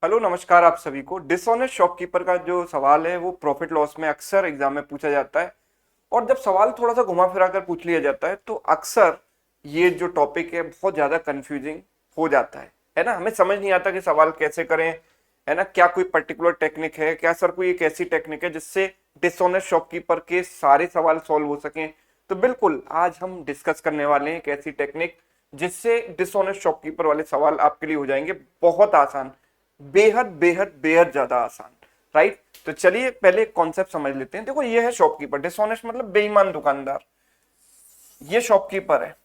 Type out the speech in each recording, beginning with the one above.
Hello नमस्कार आप सभी को। डिसऑनेस्ट शॉपकीपर का जो सवाल है वो प्रॉफिट लॉस में अक्सर एग्जाम में पूछा जाता है। और जब सवाल थोड़ा सा घुमा फिरा कर पूछ लिया जाता है तो अक्सर ये जो टॉपिक है बहुत ज्यादा कंफ्यूजिंग हो जाता है ना। हमें समझ नहीं आता कि सवाल कैसे करें, है ना। क्या कोई पर्टिकुलर टेक्निक है, क्या सर कोई एक ऐसी टेक्निक है जिससे डिसऑनेस्ट शॉपकीपर के सारे सवाल सॉल्व हो सकें। तो बिल्कुल आज हम डिस्कस करने वाले हैं एक ऐसी टेक्निक जिससे डिसऑनेस्ट शॉपकीपर वाले सवाल आपके लिए हो जाएंगे बहुत आसान, बेहद बेहद बेहद ज्यादा आसान। राइट, तो चलिए पहले कॉन्सेप्ट समझ लेते हैं। देखो ये है शॉपकीपर, डिसऑनेस्ट मतलब बेईमान दुकानदार। ये शॉपकीपर है,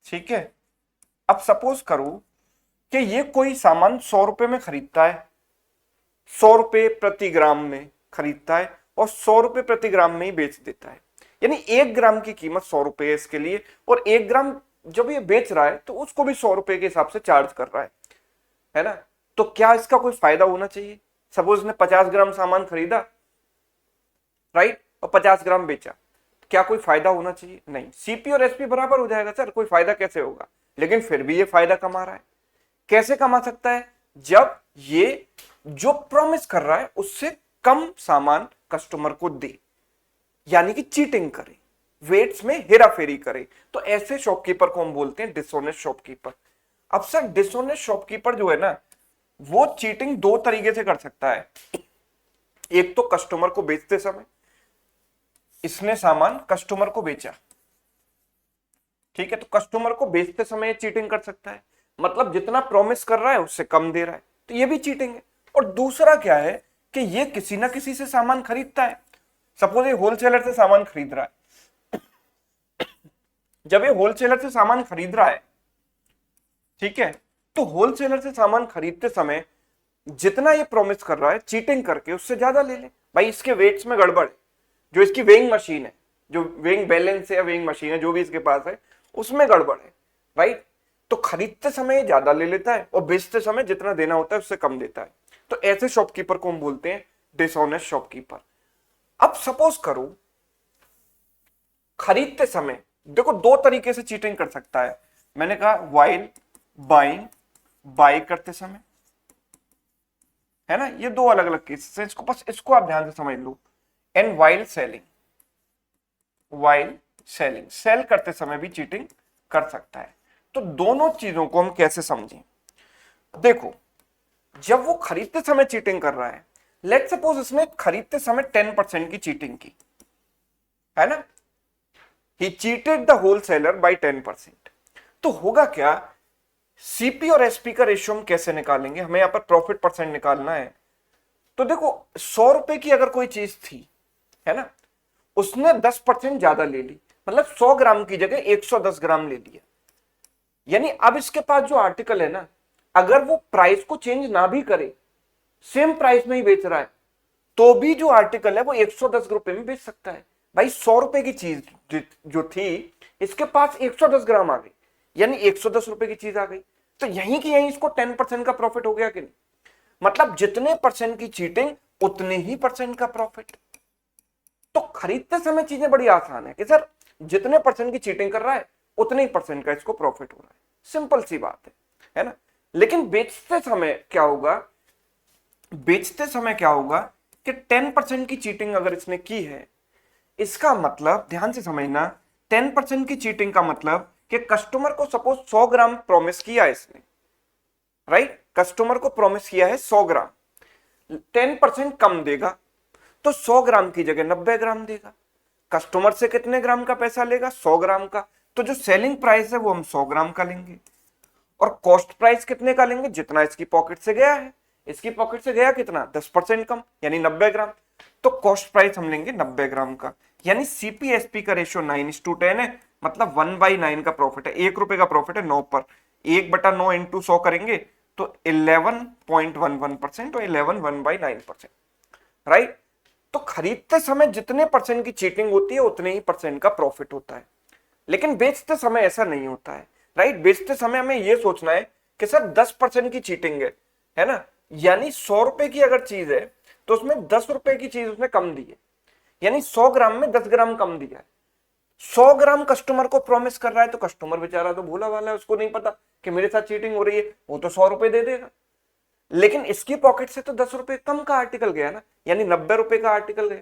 ठीक है। अब सपोज करो कि ये कोई सामान 100 रुपए में खरीदता है, 100 रुपए प्रति ग्राम में खरीदता है और 100 रुपए प्रति ग्राम में ही बेच देता है। यानी 1 ग्राम की कीमत 100 रुपए है इसके लिए, और 1 ग्राम जब ये बेच रहा है तो उसको भी 100 रुपए के हिसाब से चार्ज कर रहा है ना। तो क्या इसका कोई फायदा होना चाहिए? सपोज ने 50 ग्राम सामान खरीदा, राइट, और 50 ग्राम बेचा, क्या कोई फायदा होना चाहिए? नहीं। सीपी और एसपी बराबर हो जाएगा सर, कोई फायदा कैसे होगा? लेकिन फिर भी ये फायदा कमा रहा है। कैसे कमा सकता है? जब ये जो प्रॉमिस कर रहा है उससे कम सामान कस्टमर को दे, यानी कि चीटिंग करे, वेट्स में हेराफेरी करे। तो ऐसे शॉपकीपर को हम बोलते हैं डिसऑनेस्ट शॉपकीपर। अब सर डिसऑनेस्ट शॉपकीपर जो है ना, वो चीटिंग दो तरीके से कर सकता है। एक तो कस्टमर को बेचते समय, इसने सामान कस्टमर को बेचा, ठीक है, तो कस्टमर को बेचते समय चीटिंग कर सकता है, मतलब जितना प्रॉमिस कर रहा है उससे कम दे रहा है, तो ये भी चीटिंग है। और दूसरा क्या है कि ये किसी ना किसी से सामान खरीदता है। सपोज ये होलसेलर से सामान खरीद रहा है। जब ये होलसेलर से सामान खरीद रहा है, ठीक है, तो होलसेलर से सामान खरीदते समय जितना ये प्रॉमिस कर रहा है चीटिंग करके उससे ज्यादा ले ले। भाई इसके वेट्स में गड़बड़ है, जो इसकी वेइंग मशीन है, जो वेइंग बैलेंस है या वेइंग मशीन है जो भी इसके पास है उसमें गड़बड़ है, राइट। तो खरीदते समय ज्यादा ले लेता है और बेचते समय जितना देना होता है उससे कम देता है। तो ऐसे शॉपकीपर को हम बोलते हैं डिसऑनेस्ट शॉपकीपर। अब सपोज करो खरीदते समय, देखो दो तरीके से चीटिंग कर सकता है। मैंने कहा वाइल बाइंग, बाय करते समय, है ना, ये दो अलग अलग केसेस हैं। इसको बस इसको आप ध्यान से समझ लो। And while selling, while selling, sell करते समय भी चीटिंग कर सकता है। तो दोनों चीजों को हम कैसे समझें? देखो, जब वो खरीदते समय चीटिंग कर रहा है, लेट सपोज इसने खरीदते समय 10% की चीटिंग की, है ना, he cheated the wholesaler by 10%। तो होगा क्या, सीपी और एसपी का रेशियो हम कैसे निकालेंगे? हमें यहां पर प्रॉफिट परसेंट निकालना है। तो देखो 100 रुपए की अगर कोई चीज थी, है ना, उसने 10% ज्यादा ले ली, मतलब 100 ग्राम की जगह 110 ग्राम ले लिया। यानी अब इसके पास जो आर्टिकल है ना, अगर वो प्राइस को चेंज ना भी करे, सेम प्राइस में ही बेच रहा है, तो भी जो आर्टिकल है वो 110 रुपए में बेच सकता है। भाई 100 रुपए की चीज जो थी, इसके पास 110 ग्राम आ गई, यानी 110 रुपए की चीज आ गई। तो यहीं की यहीं इसको 10% का प्रॉफिट हो गया कि नहीं? मतलब जितने परसेंट की चीटिंग उतने ही परसेंट का प्रॉफिट। तो खरीदते समय चीजें बड़ी आसान है कि सर जितने परसेंट की चीटिंग कर रहा है उतने ही परसेंट का इसको प्रॉफिट हो रहा है, सिंपल सी बात है ना। लेकिन बेचते समय क्या होगा, बेचते समय क्या होगा कि 10% की चीटिंग अगर इसने की है, इसका मतलब ध्यान से समझना, 10% की चीटिंग का मतलब कि कस्टमर को सपोज 100 ग्राम प्रॉमिस किया इसने, राइट, कस्टमर को प्रॉमिस किया है 100 ग्राम, 10% कम देगा, तो 100 ग्राम की जगह 90 ग्राम देगा। कस्टमर से कितने ग्राम का पैसा लेगा? 100 ग्राम का। तो जो सेलिंग प्राइस है वो हम 100 ग्राम का लेंगे, और कॉस्ट प्राइस कितने का लेंगे? जितना इसकी पॉकेट से गया है। इसकी पॉकेट से गया कितना? 10% कम, यानी 90 ग्राम। तो कॉस्ट प्राइस हम लेंगे 90 ग्राम का, यानी सीपीएसपी का रेशियो 9:10 है, मतलब 1/9 का प्रॉफिट है। 1 रुपए का प्रॉफिट है 9 पर, 1/9 इंटू 100 करेंगे तो 11.11% और 11 1/9%, राइट। तो खरीदते समय जितने परसेंट की चीटिंग होती है उतने ही परसेंट का प्रॉफिट होता है। लेकिन बेचते समय ऐसा नहीं होता है, राइट। बेचते समय हमें यह सोचना है कि सर 10% की चीटिंग है ना, यानी 100 रुपए की अगर चीज है तो उसमें 10 रुपए की चीज उसने कम दी है, यानी 100 ग्राम में 10 ग्राम कम दिया है। 100 ग्राम कस्टमर को प्रॉमिस कर रहा है, तो कस्टमर बेचारा तो भोला वाला है, उसको नहीं पता कि मेरे साथ चीटिंग हो रही है, वो तो 100 रुपए दे देगा। लेकिन इसकी पॉकेट से तो 10 रुपए कम का आर्टिकल गया ना, यानी 90 रुपए का आर्टिकल गया,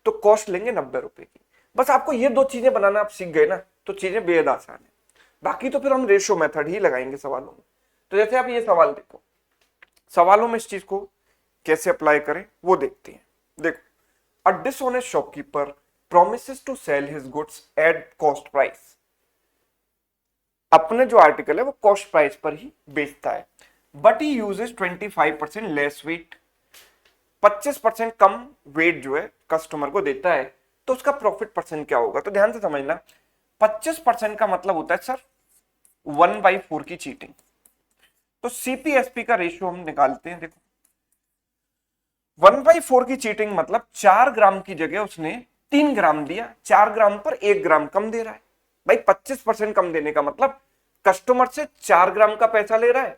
तो कॉस्ट लेंगे 90 रुपए की। बस आपको ये दो चीजें बनाना आप सीख गए ना, तो चीजें बेहद आसान है। बाकी तो फिर हम रेशियो मेथड ही लगाएंगे सवालों में। तो जैसे आप ये सवाल देखो, सवालों में इस चीज को कैसे अप्लाई करें वो देखते हैं। देखो, a dishonest shopkeeper promises to sell his goods at cost price. अपने जो आर्टिकल है वो कॉस्ट प्राइस पर ही बेचता है, but he uses 25% less weight. 25% कम वेट जो है कस्टमर को देता है, तो उसका प्रॉफिट परसेंट क्या होगा? तो ध्यान से समझना, 25% का मतलब होता है सर 1/4 की चीटिंग। तो सीपीएसपी का रेशियो हम निकालते हैं। देखो, 1/4 की चीटिंग मतलब 4 ग्राम की जगह उसने 3 ग्राम दिया, 4 ग्राम पर 1 ग्राम कम दे रहा है। भाई 25% कम देने का मतलब कस्टमर से 4 ग्राम का पैसा ले रहा है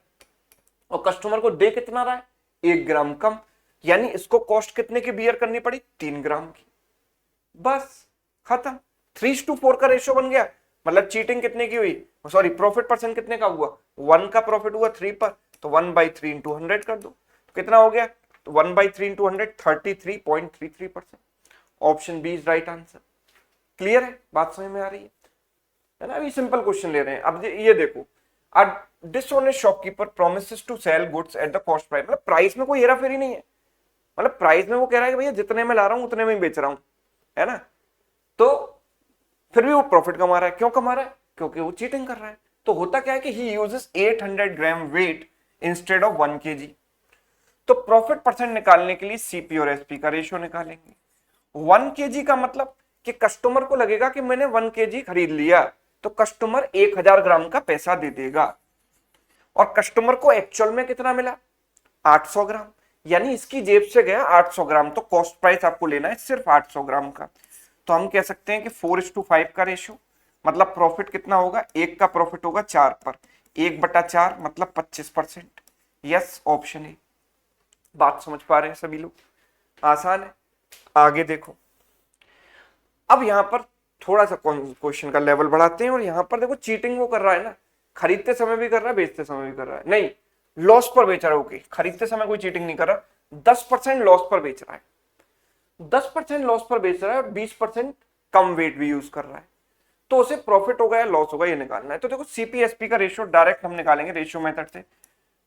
और कस्टमर को दे कितना रहा है? 1 ग्राम कम। यानी इसको कॉस्ट कितने की बियर करनी पड़ी? 3 ग्राम की। बस खत्म। 3:4 का रेशियो बन गया। मतलब चीटिंग कितने की हुई? सॉरी, प्रॉफिट परसेंट कितने का हुआ? 1 का प्रॉफिट हुआ 3 पर, तो 1/3 इंटू 100 कर दो, तो कितना हो गया? तो 1/3 into 100 33.33%। Option B is right answer. Clear है? बात समझ में आ रही है ना? अभी सिंपल क्वेश्चन ले रहे हैं। अब ये देखो, a dishonest shopkeeper promises to sell goods at the cost price. मतलब प्राइस में कोई हेरा फेरी नहीं है। मतलब प्राइस में वो कह रहा है कि भैया जितने में ला रहा हूं उतने में ही बेच रहा हूं, है ना? तो फिर भी वो प्रॉफिट कमा रहा है। क्यों कमा रहा है? क्योंकि वो चीटिंग कर रहा है। तो होता क्या है कि he uses 800 gram weight instead of 1 kg। तो प्रॉफिट परसेंट निकालने के लिए सीपी और एसपी का रेशियो निकालेंगे। 1 kg का मतलब कि कस्टमर को लगेगा कि मैंने 1 kg खरीद लिया, तो कस्टमर 1000 ग्राम का पैसा दे देगा, और कस्टमर को एक्चुअल में कितना मिला? 800 ग्राम। यानी इसकी जेब से गया 800 ग्राम, तो कॉस्ट प्राइस आपको लेना है सिर्फ 800 ग्राम का। तो हम कह सकते हैं कि 4:5 का रेशियो, मतलब प्रॉफिट कितना होगा? एक का प्रॉफिट होगा 4 पर, 1/4 मतलब 25%। Yes, option A. बात समझ पा रहे हैं सभी लोग? आसान है। आगे देखो, अब यहां पर थोड़ा सा क्वेश्चन का लेवल बढ़ाते हैं, और यहां पर देखो चीटिंग वो कर रहा है ना, खरीदते समय भी कर रहा है, बेचते समय भी कर रहा है। नहीं, लॉस पर बेच रहा है। ओके, खरीदते समय कोई चीटिंग नहीं कर रहा, 10% लॉस पर बेच रहा है। 10% लॉस पर बेच रहा है और 20% कम वेट भी यूज कर रहा है, तो उसे प्रॉफिट होगा या लॉस होगा ये निकालना है। तो देखो, सीपीएसपी का रेशियो डायरेक्ट हम निकालेंगे रेशियो मेथड से।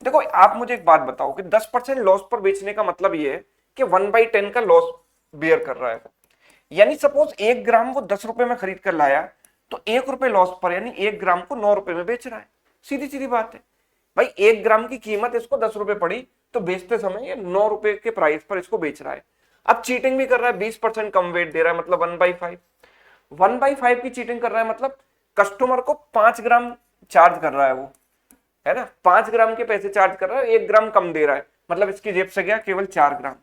देखो, आप मुझे एक बात बताओ कि 10% लॉस पर बेचने का मतलब ये है कि 1/10 का लॉस बियर कर रहा है। यानी सपोज 1 ग्राम वो 10 रुपए में खरीद कर लाया, तो 1 रुपए लॉस पर, यानी 1 ग्राम को 9 रुपए में बेच रहा है। सीधी सीधी बात है भाई, 1 ग्राम की कीमत इसको 10 रुपए पड़ी, तो बेचते समय ये 9 रुपए के प्राइस पर इसको बेच रहा है। अब चीटिंग भी कर रहा है, 20% कम वेट दे रहा है, मतलब 1/5। 1/5 की चीटिंग कर रहा है, मतलब कस्टमर को 5 ग्राम चार्ज कर रहा है वो, है ना? 5 ग्राम के पैसे चार्ज कर रहा है, 1 ग्राम कम दे रहा है, मतलब इसकी जेब से गया केवल 4 ग्राम।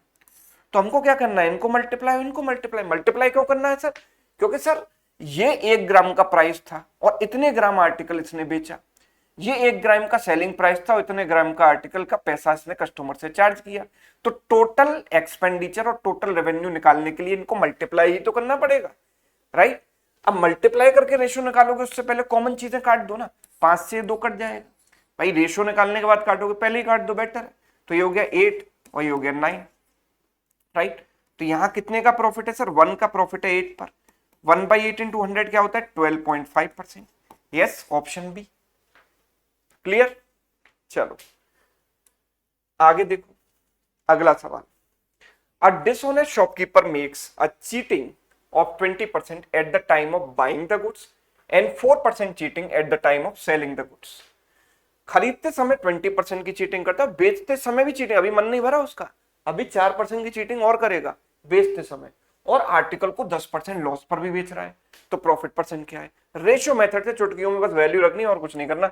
तो हमको क्या करना है? इनको मल्टीप्लाई, इनको मल्टीप्लाई। मल्टीप्लाई क्यों करना है सर? क्योंकि सर ये 1 ग्राम का प्राइस था और इतने ग्राम आर्टिकल इसने बेचा। ये 1 ग्राम का सेलिंग प्राइस था और इतने ग्राम का आर्टिकल का पैसा इसने कस्टमर से चार्ज किया। तो टोटल एक्सपेंडिचर और टोटल रेवेन्यू निकालने के लिए इनको मल्टीप्लाई ही तो करना पड़ेगा, राइट? अब मल्टीप्लाई करके रेशियो निकालोगे, उससे पहले कॉमन चीजें काट दो ना। 5 से 2 कट जाएगा भाई, रेशियो निकालने के बाद काटोगे, पहले ही काट दो, बेटर है। तो ये हो गया 8 और ये हो गया 9, राइट? तो यहां कितने का प्रॉफिट है सर? 1 का प्रॉफिट है 8 पर। 1/8 इंटू 100 क्या होता है? 12.5%। Yes, option B. क्लियर? चलो आगे देखो, अगला सवाल। A dishonest shopkeeper makes a cheating of 20% at the time of buying the goods and 4% cheating at the time of selling the goods। खरीदते समय 20% की चीटिंग करता है, बेचते समय भी चीटिंग, अभी मन नहीं भरा उसका, अभी 4% की चीटिंग और करेगा बेचते समय, और आर्टिकल को 10% लॉस पर भी बेच रहा है। तो प्रॉफिट परसेंट क्या है? रेशियो मेथड से चुटकियों में बस वैल्यू रखनी और कुछ नहीं करना,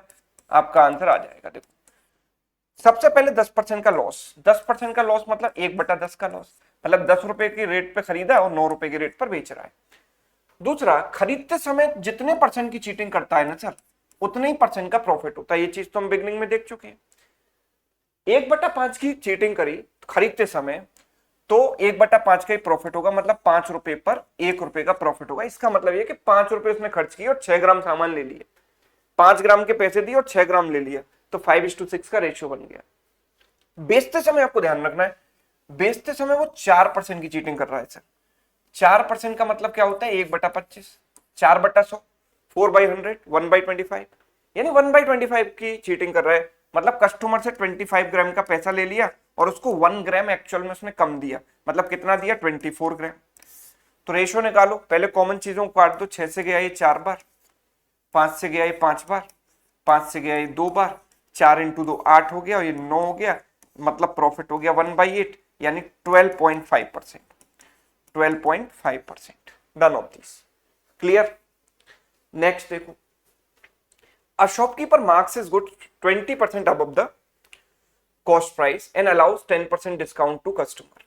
आपका आंसर आ जाएगा। देखो, सबसे पहले 10% का लॉस। 10% का लॉस मतलब 1/10 का लॉस, मतलब 10 रुपए की रेट पे खरीदा और 9 रुपए की रेट पर बेच रहा है। दूसरा, खरीदते समय जितने परसेंट की चीटिंग करता है ना सर, उतने ही परसेंट का प्रॉफिट होता है। ये चीज तो हम बिगनिंग में देख चुके हैं। 1/5 की चीटिंग करी खरीदते समय, तो 1/5 का ही प्रॉफिट होगा, मतलब 5 रुपए पर 1 रुपए का प्रॉफिट होगा। इसका मतलब ये कि 5 रुपए उसने खर्च किए और 6 ग्राम सामान ले लिए, 5 ग्राम के पैसे दिए और 6 ग्राम ले लिया, तो 5:6 का रेशियो बन गया। बेचते समय आपको ध्यान रखना है, बेचते समय वो 4% की चीटिंग कर रहा है सर। 4% का मतलब क्या होता है, 1/25, 4/100, 4/100, 1/25, यानी 1/25 की चीटिंग कर रहा है। मतलब कस्टमर से 25 ग्राम का पैसा ले लिया और उसको 1 ग्राम एक्चुअल में उसने कम दिया, मतलब कितना दिया, 24 ग्राम। तो रेशियो निकालो, पहले कॉमन चीजों को काट दो। 6 से गया ये 4 बार, 5 से गया ये 5 बार, 5 से गया ये 2 बार, 4 इंटू 2 8 हो गया और ये 9 हो गया, मतलब प्रॉफिट हो गया 1/8, यानी 12.5%। 12.5%, done of this, clear. Next देखो, a shopkeeper marks his goods 20% above the cost price and allows 10% discount to customer.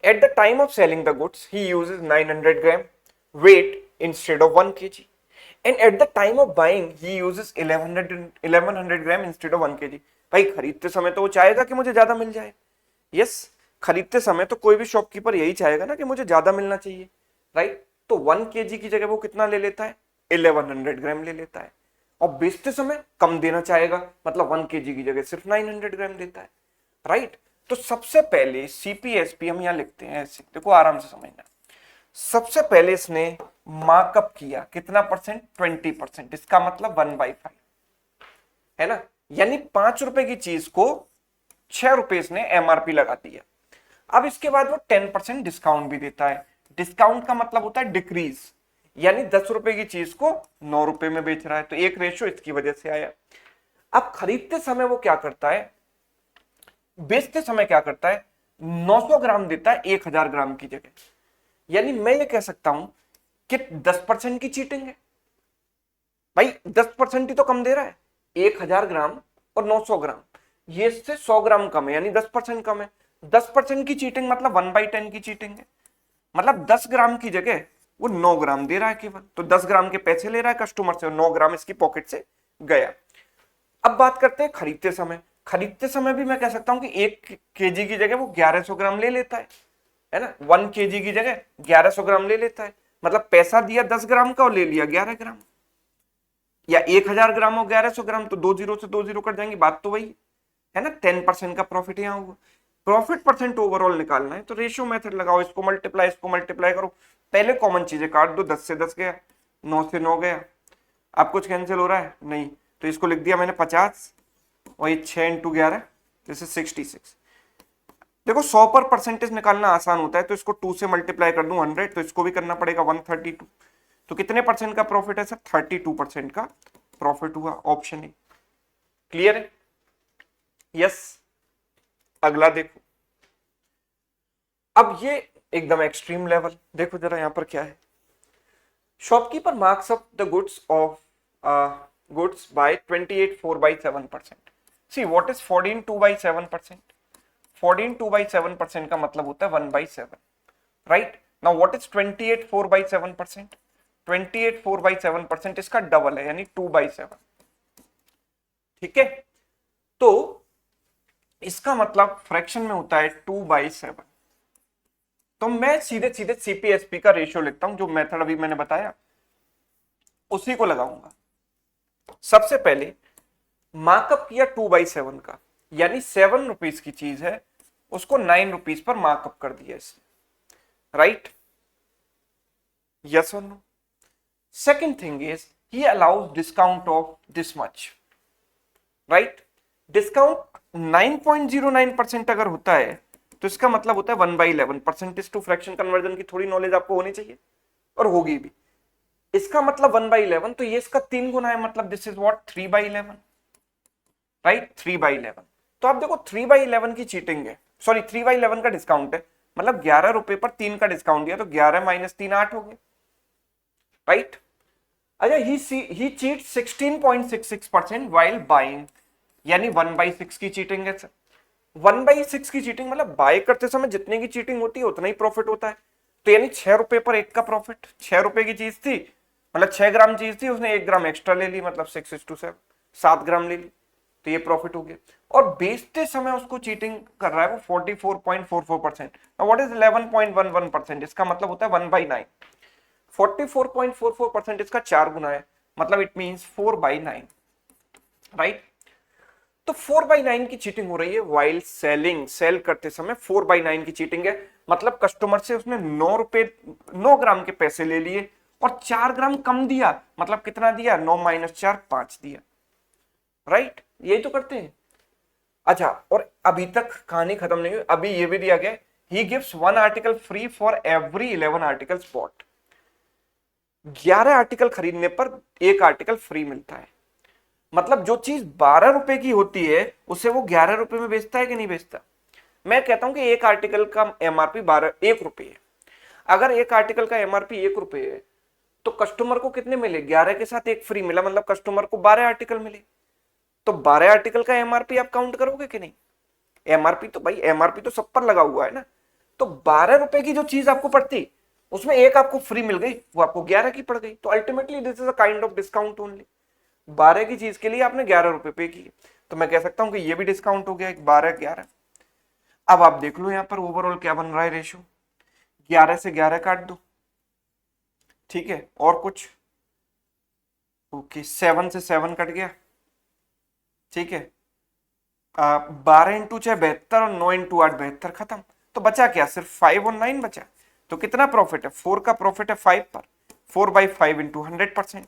At the time of selling the goods, he uses 900 gram weight instead of 1 kg. And at the time of buying, he uses 1100 gram instead of 1 kg. भाई खरीदते समय तो वो चाहेगा कि मुझे ज्यादा मिल जाए। यस, खरीदते समय तो कोई भी शॉपकीपर यही चाहेगा ना कि मुझे ज्यादा मिलना चाहिए, राइट। तो 1 kg की जगह वो कितना ले लेता है, 1100 ग्राम ले लेता है। और बेचते समय कम देना चाहेगा, मतलब 1 kg की जगह सिर्फ 900 ग्राम देता है, राइट। तो सबसे पहले सीपीएसपी हम यहां लिखते हैं ऐसे, देखो आराम से समझना। सबसे पहले इसने मार्कअप किया कितना परसेंट, 20%, इसका मतलब 1/5 है ना, यानी 5 रुपए की चीज को 6 रुपए इसने एमआरपी लगा दिया। अब इसके बाद वो 10% डिस्काउंट भी देता है। डिस्काउंट का मतलब होता है डिक्रीज, यानी 10 रुपए की चीज को 9 रुपए में बेच रहा है, तो एक रेशियो इसकी वजह से आया। अब खरीदते समय वो क्या करता है, बेचते समय क्या करता है, 900 ग्राम देता है 1000 ग्राम की जगह। यानी मैं ये कह सकता हूं कि 10% की चीटिंग है। भाई 10% ही तो कम दे रहा है, 1000 ग्राम और 900 ग्राम, ये इससे 100 ग्राम कम है, यानी 10% कम है। 10% की चीटिंग मतलब 1/10 की चीटिंग है, मतलब 10 ग्राम की जगह वो 9 ग्राम दे रहा है केवल, तो 10 ग्राम के पैसे ले रहा है कस्टमर से, 9 ग्राम इसकी पॉकेट से गया। अब बात करते हैं खरीदते समय। खरीदते समय भी मैं कह सकता हूं कि 1 kg की जगह वो 1100 ग्राम ले लेता है ना, 1 kg की जगह 1100 ग्राम ले लेता है, मतलब पैसा दिया 10 ग्राम का और ले लिया 11 ग्राम, या 1000 ग्राम और 1100 ग्राम, तो 2 जीरो से 2 जीरो कट जाएंगी, बात तो वही है ना। 10% का प्रॉफिट यहाँ होगा। प्रॉफिट परसेंट ओवरऑल निकालना है तो रेशियो मेथड लगाओ, इसको मल्टीप्लाई करो। पहले कॉमन चीजें काट दो, 10 से 10 गया, 9 से 9 गया। अब कुछ कैंसिल हो रहा है नहीं, तो इसको लिख दिया मैंने 50, और ये 6 इंटू 11 जैसे 66। देखो 100 पर परसेंटेज निकालना आसान होता है, तो इसको 2 से मल्टीप्लाई कर दूं 100, तो इसको भी करना पड़ेगा 132। तो कितने परसेंट का प्रॉफिट है सर, 32% का प्रॉफिट हुआ, ऑप्शन ए। क्लियर है, यस। अगला देखो, अब ये एकदम एक्सट्रीम लेवल, देखो जरा यहां पर क्या है। Shopkeeper marks up the goods of goods by 28.4/7%. See what is 14.2/7%? 14.2/7% का मतलब होता है 1/7, right? Now what is 28.4/7%? 28.4/7% इसका डबल है, यानी 2/7, ठीक है। तो इसका मतलब फ्रैक्शन में होता है 2/7। तो मैं सीधे सीधे सीपीएसपी का रेशियो लिखता हूं, जो मेथड अभी मैंने बताया उसी को लगाऊंगा। सबसे पहले मार्कअप किया 2/7 का, यानी 7 रुपीज की चीज है, उसको 9 रुपीज पर मार्कअप कर दिया इसने, राइट, यस और no. Second thing is he allows discount of this much, right. Discount 9.09% अगर होता है तो इसका मतलब होता है 1/11। परसेंटेज टू फ्रैक्शन कन्वर्जन की थोड़ी नॉलेज आपको होनी चाहिए, और होगी भी। इसका मतलब 1/11, तो ये इसका 3 गुना है, मतलब दिस इज व्हाट 3/11, राइट, 3/11। तो आप देखो 3/11 की चीटिंग है, सॉरी 3/11 का डिस्काउंट है, मतलब 11 रुपए पर 3 का डिस्काउंट दिया, तो 11 माइनस 3 8 हो गए, राइट। अच्छा, ही चीट 16.66% वाइल बाइंग, यानी 1/6 की चीटिंग है सर। 1/6 की चीटिंग मतलब बाय करते समय जितने की चीटिंग होती है उतना ही प्रॉफिट होता है, तो यानी 6 रुपए पर 1 का प्रॉफिट। 6 रुपए की चीज थी, मतलब 6 ग्राम चीज थी, उसने 1 ग्राम एक्स्ट्रा ले ली, मतलब 6:7, 7 ग्राम ले ली, तो ये प्रॉफिट हो गया। और बेचते समय उसको चीटिंग कर रहा है वो 44.44%। What is 11.11%? इसका मतलब होता है 1/9। 44.44% इसका 4 गुना है, मतलब इट मींस 4/9, राइट। तो 4/9 की चीटिंग हो रही है वाइल सेलिंग, सेल करते समय 4/9 की चीटिंग है। मतलब कस्टमर से उसने 9 ग्राम के पैसे ले लिए और 4 ग्राम कम दिया, मतलब कितना दिया? 9 - 4 5 दिया, राइट। यही तो करते हैं। अच्छा, और अभी तक कहानी खत्म नहीं हुई, अभी ये भी दिया गया, he gives 1 article free for every 11 articles bought. 11 article खरीदने पर 1 आर्टिकल फ्री मिलता है। मतलब जो चीज 12 रुपए की होती है उसे वो 11 रुपए में बेचता है कि नहीं बेचता? मैं कहता हूं कि एक आर्टिकल का एमआरपी 1 रुपए है। अगर एक आर्टिकल का एमआरपी 1 रुपए है तो कस्टमर को कितने मिले? 11 के साथ 1 फ्री मिला, मतलब कस्टमर को 12 आर्टिकल मिले। तो 12 आर्टिकल का एमआरपी आप काउंट करोगे कि नहीं? एमआरपी तो भाई, एमआरपी तो सब पर लगा हुआ है ना। तो 12 रुपए की जो चीज आपको पड़ती उसमें 1 आपको फ्री मिल गई, वो आपको 11 की पड़ गई। तो ultimately this is a kind of discount only. 12 की चीज के लिए आपने 11 रुपए पे की, तो मैं कह सकता हूं कि ये भी डिस्काउंट हो गया, 12 11। अब आप देख लो यहां पर ओवरऑल क्या बन रहा है रेशियो। 11 से 11 काट दो, ठीक है, और कुछ? ओके, 7 से 7 कट गया, ठीक है। 12 × 6 72 और 9 × 8 72, खत्म। तो बचा क्या? सिर्फ 5 और 9 बचा। तो कितना प्रॉफिट है? 4 का प्रॉफिट है 5 पर, 4/5 × 100%।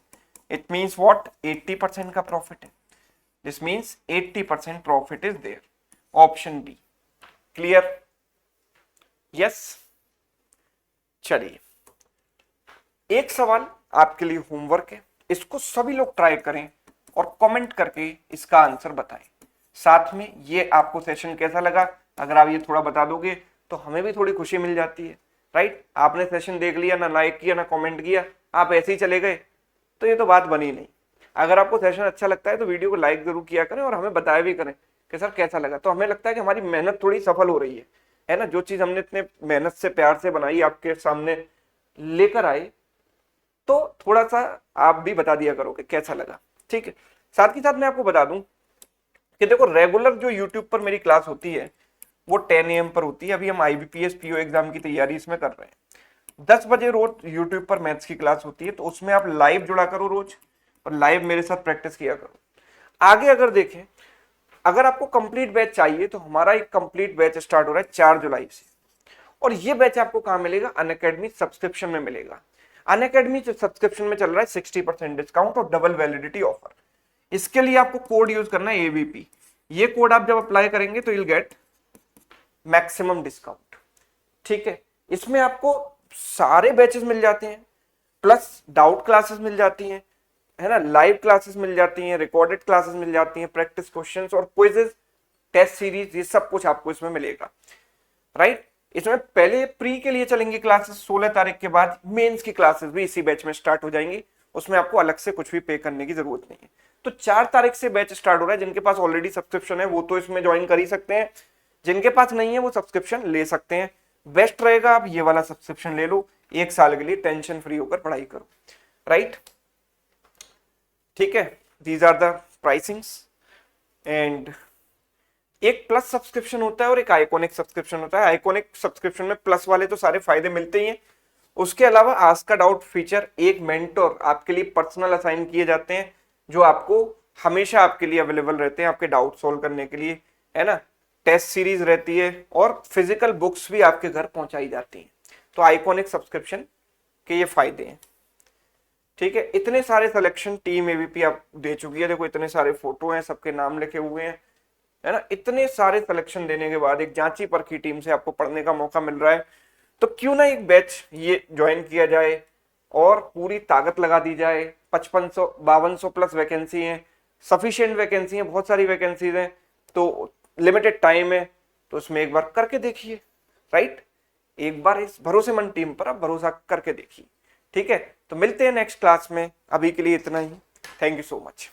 It means what? 80% का प्रॉफिट है। This means 80% profit is there. Option B. Clear? Yes. चलिए, एक सवाल आपके लिए होमवर्क है, इसको सभी लोग ट्राई करें और कमेंट करके इसका आंसर बताएं। साथ में ये आपको सेशन कैसा लगा, अगर आप ये थोड़ा बता दोगे तो हमें भी थोड़ी खुशी मिल जाती है, राइट। आपने सेशन देख लिया, ना लाइक किया ना कमेंट किया, आप ऐसे ही चले गए, तो ये तो बात बनी नहीं। अगर आपको सेशन अच्छा लगता है तो वीडियो को लाइक जरूर किया करें और हमें बताया भी करें कि सर कैसा लगा। तो हमें लगता है कि हमारी मेहनत थोड़ी सफल हो रही है ना। जो चीज हमने इतने मेहनत से प्यार से बनाई आपके सामने लेकर आए, तो थोड़ा सा आप भी बता दिया करो कि कैसा लगा, ठीक है। साथ ही साथ मैं आपको बता दूं कि देखो, रेगुलर जो यूट्यूब पर मेरी क्लास होती है वो 10 AM पर होती है। अभी हम IBPS PO एग्जाम की तैयारी इसमें कर रहे हैं। 10 बजे रोज यूट्यूब पर मैथ्स की क्लास होती है, तो उसमें आप लाइव जुड़ा करो रोज और लाइव मेरे साथ प्रैक्टिस किया करो। आगे अगर देखें, अगर आपको कंप्लीट बैच चाहिए तो हमारा एक कंप्लीट बैच स्टार्ट हो रहा है 4 जुलाई से, और ये बैच आपको कहां मिलेगा? अनअकैडमी सब्सक्रिप्शन में मिलेगा। अनअकैडमी सब्सक्रिप्शन में चल रहा है 60% डिस्काउंट और डबल वैलिडिटी ऑफर। इसके लिए आपको कोड यूज करना है AVP। ये कोड आप जब अप्लाई करेंगे तो you'll गेट मैक्सिमम डिस्काउंट, ठीक है। इसमें आपको सारे बैचेस मिल जाते हैं, प्लस डाउट क्लासेस मिल जाती हैं, है ना, लाइव क्लासेस मिल जाती हैं, रिकॉर्डेड क्लासेस मिल जाती हैं, प्रैक्टिस क्वेश्चंस और क्विजेस, टेस्ट सीरीज, ये सब कुछ आपको इसमें मिलेगा, राइट। इसमें पहले प्री के लिए चलेंगी क्लासेस, 16 तारीख के बाद मेंस की क्लासेस भी इसी बैच में स्टार्ट हो जाएंगी। उसमें आपको अलग से कुछ भी पे करने की जरूरत नहीं है। तो 4 तारीख से बैच स्टार्ट हो रहा है। जिनके पास ऑलरेडी सब्सक्रिप्शन है वो तो इसमें ज्वाइन कर ही सकते हैं, जिनके पास नहीं है वो सब्सक्रिप्शन ले सकते हैं। बेस्ट रहेगा आप ये वाला सब्सक्रिप्शन ले लो, 1 साल के लिए टेंशन फ्री होकर पढ़ाई करो, राइट। ठीक है, these are the pricings. And एक प्लस सब्सक्रिप्शन होता है और एक आइकॉनिक सब्सक्रिप्शन होता है। आइकॉनिक सब्सक्रिप्शन में प्लस वाले तो सारे फायदे मिलते ही हैं, उसके अलावा आस्क का डाउट फीचर, एक मेंटोर आपके लिए पर्सनल असाइन किए जाते हैं जो आपको हमेशा आपके लिए अवेलेबल रहते हैं आपके डाउट सोल्व करने के लिए, है ना। टेस्ट सीरीज रहती है और फिजिकल बुक्स भी आपके घर पहुंचाई जाती हैं। तो आइकॉनिक सब्सक्रिप्शन के ये फायदे हैं, ठीक है। इतने सारे सिलेक्शन टीम AVP आप दे चुकी है, देखो इतने सारे फोटो हैं, सबके नाम लिखे हुए हैं, है ना। इतने सारे सिलेक्शन देने के बाद एक जांची परखी टीम से आपको पढ़ने का मौका मिल रहा है, तो क्यों ना एक बैच ये ज्वाइन किया जाए और पूरी ताकत लगा दी जाए। 5500 5200 प्लस वैकेंसी है, सफिशिएंट वैकेंसी है, बहुत सारी वैकेंसीज हैं, तो लिमिटेड टाइम है, तो उसमें एक बार करके देखिए, राइट। एक बार इस भरोसेमंद टीम पर आप भरोसा करके देखिए, ठीक है। तो मिलते हैं नेक्स्ट क्लास में, अभी के लिए इतना ही। Thank you so much.